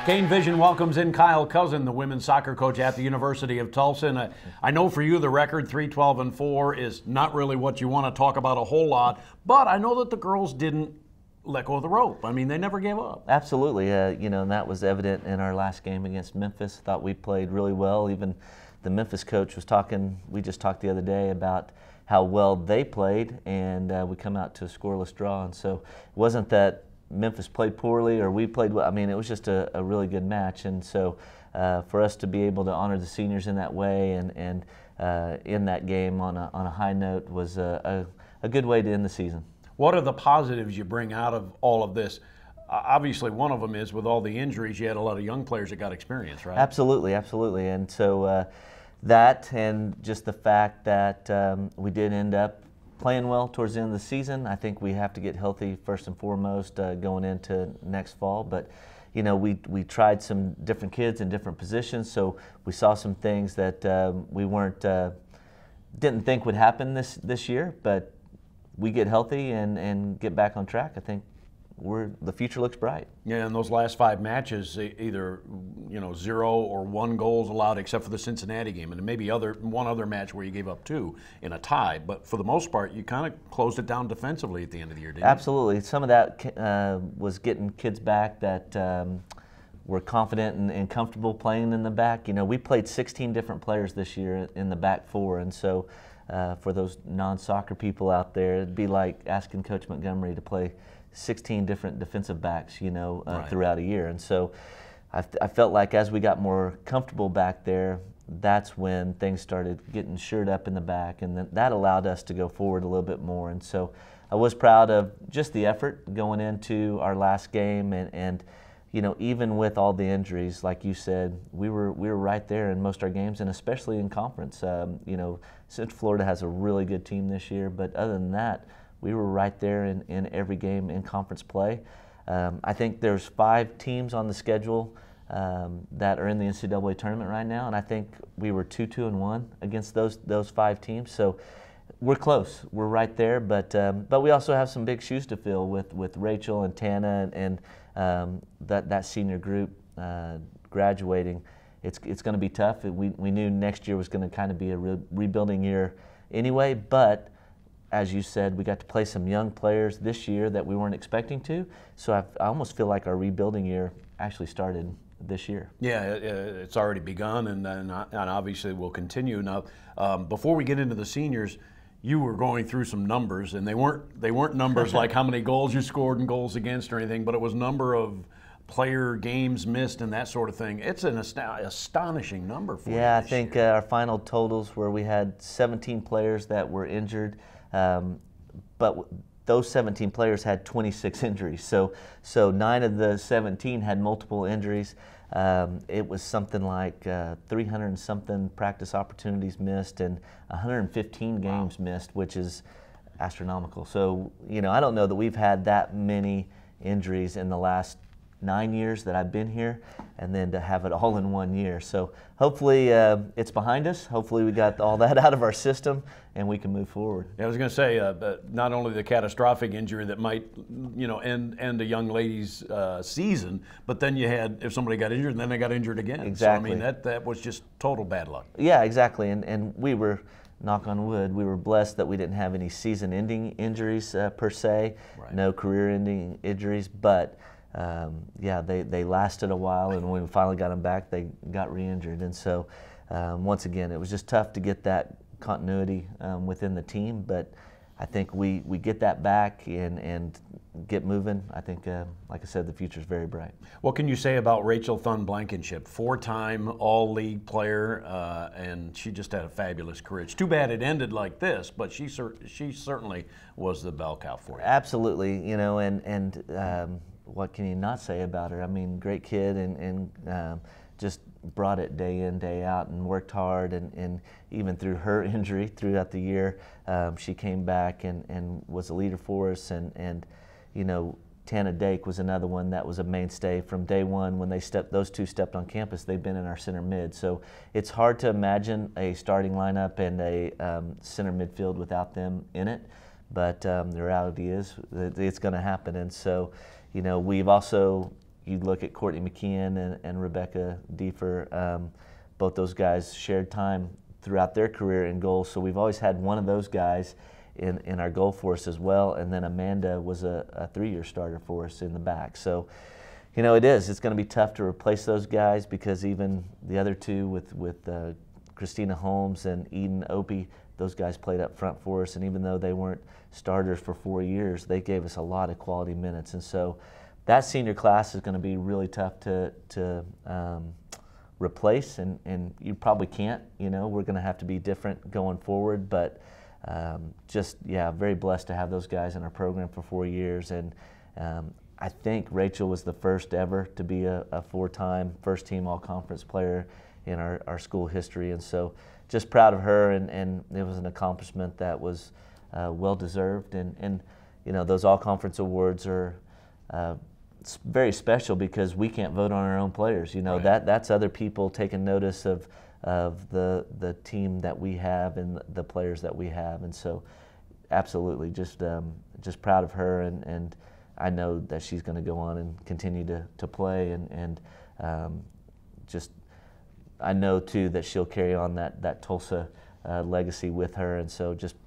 Kane Vision welcomes in Kyle Cousin, the women's soccer coach at the University of Tulsa. And I know for you the record 3-12-4 is not really what you want to talk about a whole lot, but I know that the girls didn't let go of the rope. I mean, they never gave up. Absolutely, and that was evident in our last game against Memphis. Thought we played really well. Even the Memphis coach was talking. We just talked the other day about how well they played, and we come out to a scoreless draw. And so it wasn't that Memphis played poorly or we played well. I mean, it was just a really good match. And so for us to be able to honor the seniors in that way and in that game on a high note was a good way to end the season. What are the positives you bring out of all of this? Obviously, one of them is with all the injuries, you had a lot of young players that got experience, right? Absolutely, absolutely. And so that and just the fact that we did end up playing well towards the end of the season. I think we have to get healthy first and foremost going into next fall. But we tried some different kids in different positions, so we saw some things that we didn't think would happen this year. But we get healthy and get back on track. I think the future looks bright. Yeah, in those last 5 matches, either 0 or 1 goals allowed, except for the Cincinnati game, and maybe one other match where you gave up 2 in a tie. But for the most part, you kind of closed it down defensively at the end of the year, didn't you? Absolutely. Some of that was getting kids back that were confident and comfortable playing in the back. We played 16 different players this year in the back 4, and so for those non-soccer people out there, it'd be like asking Coach Montgomery to play 16 different defensive backs, right, throughout a year. And so I felt like as we got more comfortable back there, that's when things started getting shored up in the back, and that allowed us to go forward a little bit more. And so I was proud of just the effort going into our last game, and even with all the injuries, like you said, we were right there in most of our games, and especially in conference. Central Florida has a really good team this year, but other than that, we were right there in every game in conference play. I think there's 5 teams on the schedule that are in the NCAA tournament right now, and I think we were 2-2-1 against those 5 teams. So we're close. We're right there, but we also have some big shoes to fill with Rachel and Tana and that senior group graduating. It's going to be tough. We knew next year was going to kind of be a rebuilding year anyway, but as you said, we got to play some young players this year that we weren't expecting to. So I almost feel like our rebuilding year actually started this year. Yeah, it's already begun, and obviously will continue. Now, before we get into the seniors, you were going through some numbers, and they weren't numbers like how many goals you scored and goals against or anything, but it was number of player games missed and that sort of thing. It's an astonishing number for you. Yeah, I think our final totals where we had 17 players that were injured. But those 17 players had 26 injuries. So 9 of the 17 had multiple injuries. It was something like 300 and something practice opportunities missed and 115 games missed, which is astronomical. So, I don't know that we've had that many injuries in the last 9 years that I've been here, and then to have it all in 1 year. So hopefully it's behind us. Hopefully we got all that out of our system and we can move forward. Yeah, I was going to say, not only the catastrophic injury that might, end a young lady's season, but then you had, if somebody got injured, and then they got injured again. Exactly. So, I mean, that was just total bad luck. Yeah, exactly. And we were, knock on wood, we were blessed that we didn't have any season-ending injuries per se, right, no career-ending injuries, but yeah, they lasted a while, and when we finally got them back, they got re-injured. And so, once again, it was just tough to get that continuity within the team, but I think we get that back and get moving. I think, like I said, the future is very bright. What can you say about Rachel Thun-Blankenship? 4-time All-League player, and she just had a fabulous career. It's too bad it ended like this, but she certainly was the bell cow for you. Absolutely, and what can you not say about her? I mean, great kid and just brought it day in, day out, and worked hard, and even through her injury throughout the year, she came back and was a leader for us, and Tana Dake was another one that was a mainstay from day one. When those two stepped on campus, they've been in our center mid. So it's hard to imagine a starting lineup and a center midfield without them in it, but the reality is that it's going to happen. And so, we've also you look at Courtney McKeon and Rebecca Diefer, both those guys shared time throughout their career in goals. So we've always had one of those guys in our goal force as well. And then Amanda was a 3-year starter for us in the back. So, you know, it's going to be tough to replace those guys, because even the other two with Christina Holmes and Eden Opie, those guys played up front for us. And even though they weren't starters for 4 years, they gave us a lot of quality minutes. And so that senior class is going to be really tough to replace, and you probably can't. You know, we're going to have to be different going forward, but very blessed to have those guys in our program for 4 years. And I think Rachel was the first ever to be a 4-time first-team all-conference player in our school history, and so just proud of her, and it was an accomplishment that was well-deserved. And you know, those all-conference awards are very special because we can't vote on our own players. You know, right. that's other people taking notice of the team that we have and the players that we have, and so absolutely just proud of her, and I know that she's going to go on and continue to play, and I know too that she'll carry on that Tulsa legacy with her, and so just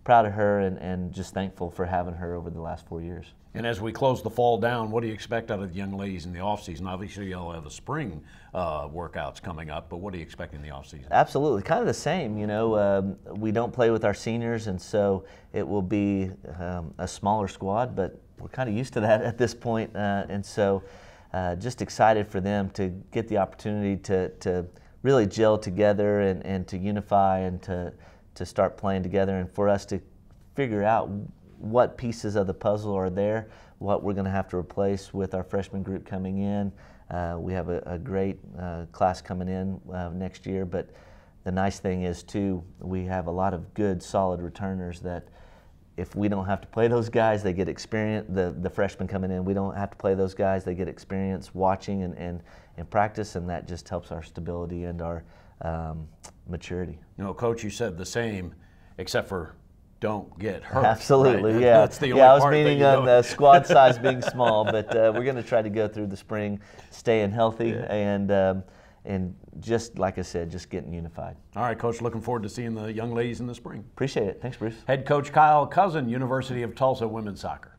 proud of her, and just thankful for having her over the last 4 years. And as we close the fall down, what do you expect out of the young ladies in the off-season? Obviously, you'll have the spring workouts coming up, but what do you expect in the off-season? Absolutely, kind of the same. You know, we don't play with our seniors, and so it will be a smaller squad, but we're kind of used to that at this point, and so just excited for them to get the opportunity to really gel together and to unify and to start playing together, and for us to figure out what pieces of the puzzle are there, what we're going to have to replace with our freshman group coming in. We have a great class coming in next year, but the nice thing is too, we have a lot of good, solid returners that if we don't have to play those guys, they get experience. The freshmen coming in, we don't have to play those guys, they get experience watching and practice, and that just helps our stability and our maturity. You know, Coach, you said the same, except for don't get hurt. Absolutely, right? yeah. That's the only I was part meaning that on the squad size being small, but we're going to try to go through the spring staying healthy, and just like I said, just getting unified. All right, Coach, looking forward to seeing the young ladies in the spring. Appreciate it. Thanks, Bruce. Head Coach Kyle Cousin, University of Tulsa Women's Soccer.